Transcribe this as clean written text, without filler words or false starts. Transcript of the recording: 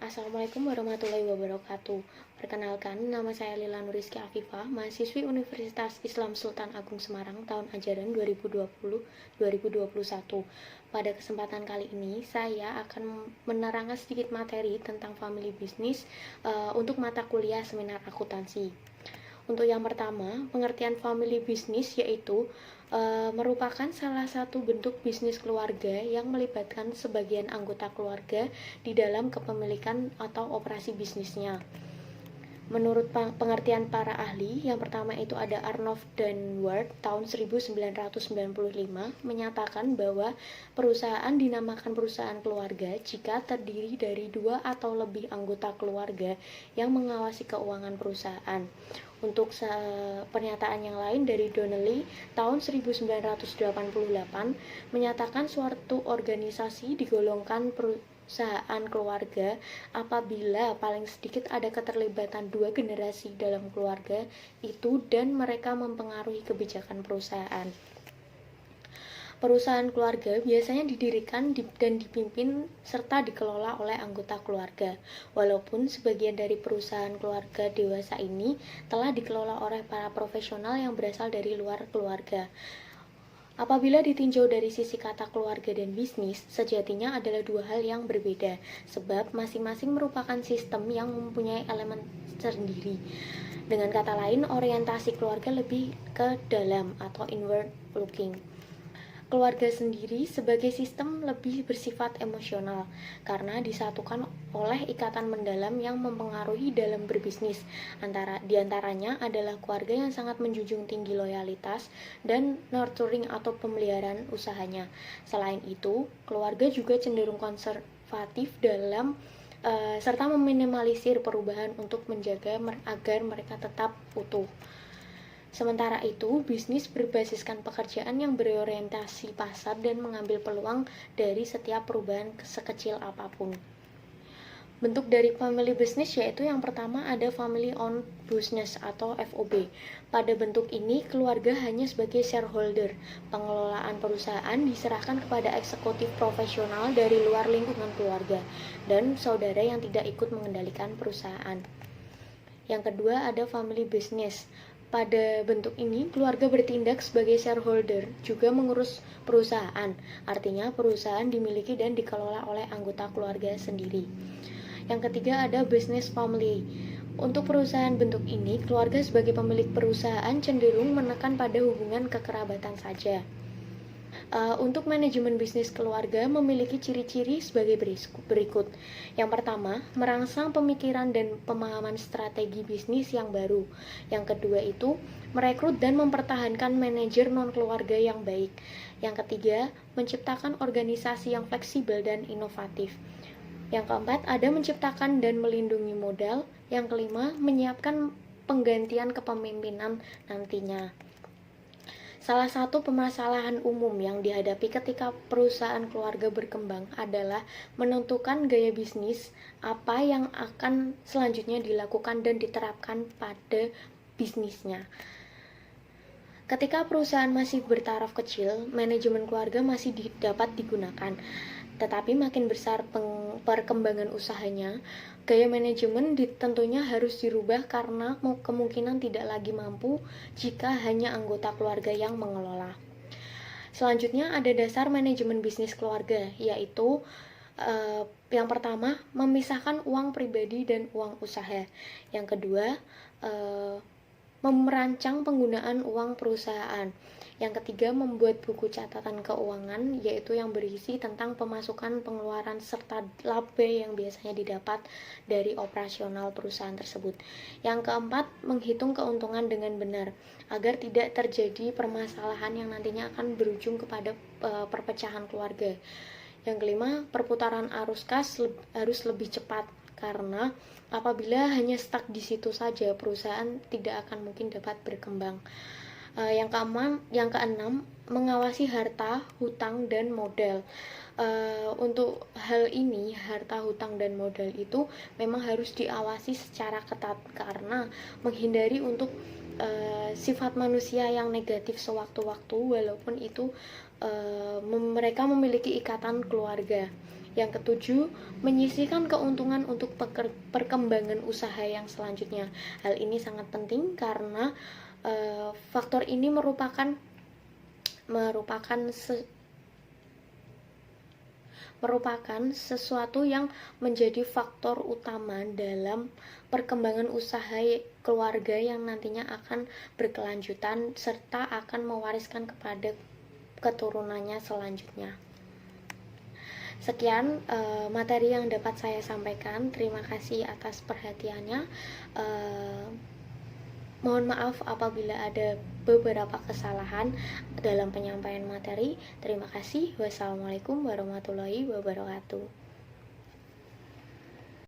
Assalamualaikum warahmatullahi wabarakatuh. Perkenalkan, nama saya Lila Nuriski Afifah, mahasiswi Universitas Islam Sultan Agung Semarang tahun ajaran 2020-2021. Pada kesempatan kali ini, saya akan menerangkan sedikit materi tentang family business untuk mata kuliah seminar akuntansi. Untuk yang pertama, pengertian family business yaitu merupakan salah satu bentuk bisnis keluarga yang melibatkan sebagian anggota keluarga di dalam kepemilikan atau operasi bisnisnya. Menurut pengertian para ahli, yang pertama itu ada Arnold dan Ward tahun 1995 menyatakan bahwa perusahaan dinamakan perusahaan keluarga jika terdiri dari 2 atau lebih anggota keluarga yang mengawasi keuangan perusahaan. Untuk pernyataan yang lain dari Donnelly tahun 1988 menyatakan suatu organisasi digolongkan perusahaan keluarga apabila paling sedikit ada keterlibatan 2 generasi dalam keluarga itu dan mereka mempengaruhi kebijakan perusahaan. Perusahaan keluarga biasanya didirikan dan dipimpin serta dikelola oleh anggota keluarga, walaupun sebagian dari perusahaan keluarga dewasa ini telah dikelola oleh para profesional yang berasal dari luar keluarga. Apabila ditinjau dari sisi kata keluarga dan bisnis, sejatinya adalah 2 hal yang berbeda, sebab masing-masing merupakan sistem yang mempunyai elemen sendiri. Dengan kata lain, orientasi keluarga lebih ke dalam atau inward looking. Keluarga sendiri sebagai sistem lebih bersifat emosional karena disatukan oleh ikatan mendalam yang mempengaruhi dalam berbisnis. Di antaranya adalah keluarga yang sangat menjunjung tinggi loyalitas dan nurturing atau pemeliharaan usahanya. Selain itu, keluarga juga cenderung konservatif dalam serta meminimalisir perubahan untuk menjaga agar mereka tetap utuh. Sementara itu, bisnis berbasiskan pekerjaan yang berorientasi pasar dan mengambil peluang dari setiap perubahan sekecil apapun. Bentuk dari family business yaitu yang pertama ada family owned business atau FOB. Pada bentuk ini, keluarga hanya sebagai shareholder. Pengelolaan perusahaan diserahkan kepada eksekutif profesional dari luar lingkungan keluarga dan saudara yang tidak ikut mengendalikan perusahaan. Yang kedua ada family business. Pada bentuk ini, keluarga bertindak sebagai shareholder, juga mengurus perusahaan. Artinya, perusahaan dimiliki dan dikelola oleh anggota keluarga sendiri. Yang ketiga ada business family. Untuk perusahaan bentuk ini, keluarga sebagai pemilik perusahaan cenderung menekan pada hubungan kekerabatan saja. Untuk manajemen bisnis keluarga memiliki ciri-ciri sebagai berikut. Yang pertama, merangsang pemikiran dan pemahaman strategi bisnis yang baru. Yang kedua itu, merekrut dan mempertahankan manajer non-keluarga yang baik. Yang ketiga, menciptakan organisasi yang fleksibel dan inovatif. Yang keempat, ada menciptakan dan melindungi modal. Yang kelima, menyiapkan penggantian kepemimpinan nantinya. Salah satu permasalahan umum yang dihadapi ketika perusahaan keluarga berkembang adalah menentukan gaya bisnis apa yang akan selanjutnya dilakukan dan diterapkan pada bisnisnya. Ketika perusahaan masih bertaraf kecil, manajemen keluarga masih dapat digunakan. Tetapi makin besar perkembangan usahanya, gaya manajemen tentunya harus dirubah karena kemungkinan tidak lagi mampu jika hanya anggota keluarga yang mengelola. Selanjutnya ada dasar manajemen bisnis keluarga, yaitu yang pertama, memisahkan uang pribadi dan uang usaha. Yang kedua, merancang penggunaan uang perusahaan. Yang ketiga, membuat buku catatan keuangan, yaitu yang berisi tentang pemasukan, pengeluaran, serta laba yang biasanya didapat dari operasional perusahaan tersebut. Yang keempat, menghitung keuntungan dengan benar, agar tidak terjadi permasalahan yang nantinya akan berujung kepada perpecahan keluarga. Yang kelima, perputaran arus kas harus lebih cepat, karena apabila hanya stuck di situ saja, perusahaan tidak akan mungkin dapat berkembang. Yang keenam, mengawasi harta, hutang, dan modal. Untuk hal ini, harta, hutang, dan modal itu memang harus diawasi secara ketat karena menghindari untuk sifat manusia yang negatif sewaktu-waktu, walaupun itu mereka memiliki ikatan keluarga. Yang ketujuh, menyisihkan keuntungan untuk perkembangan usaha yang selanjutnya. Hal ini sangat penting karena faktor ini merupakan sesuatu yang menjadi faktor utama dalam perkembangan usaha keluarga yang nantinya akan berkelanjutan serta akan mewariskan kepada keturunannya selanjutnya. Sekian materi yang dapat saya sampaikan. Terima kasih atas perhatiannya. Mohon maaf apabila ada beberapa kesalahan dalam penyampaian materi. Terima kasih. Wassalamualaikum warahmatullahi wabarakatuh.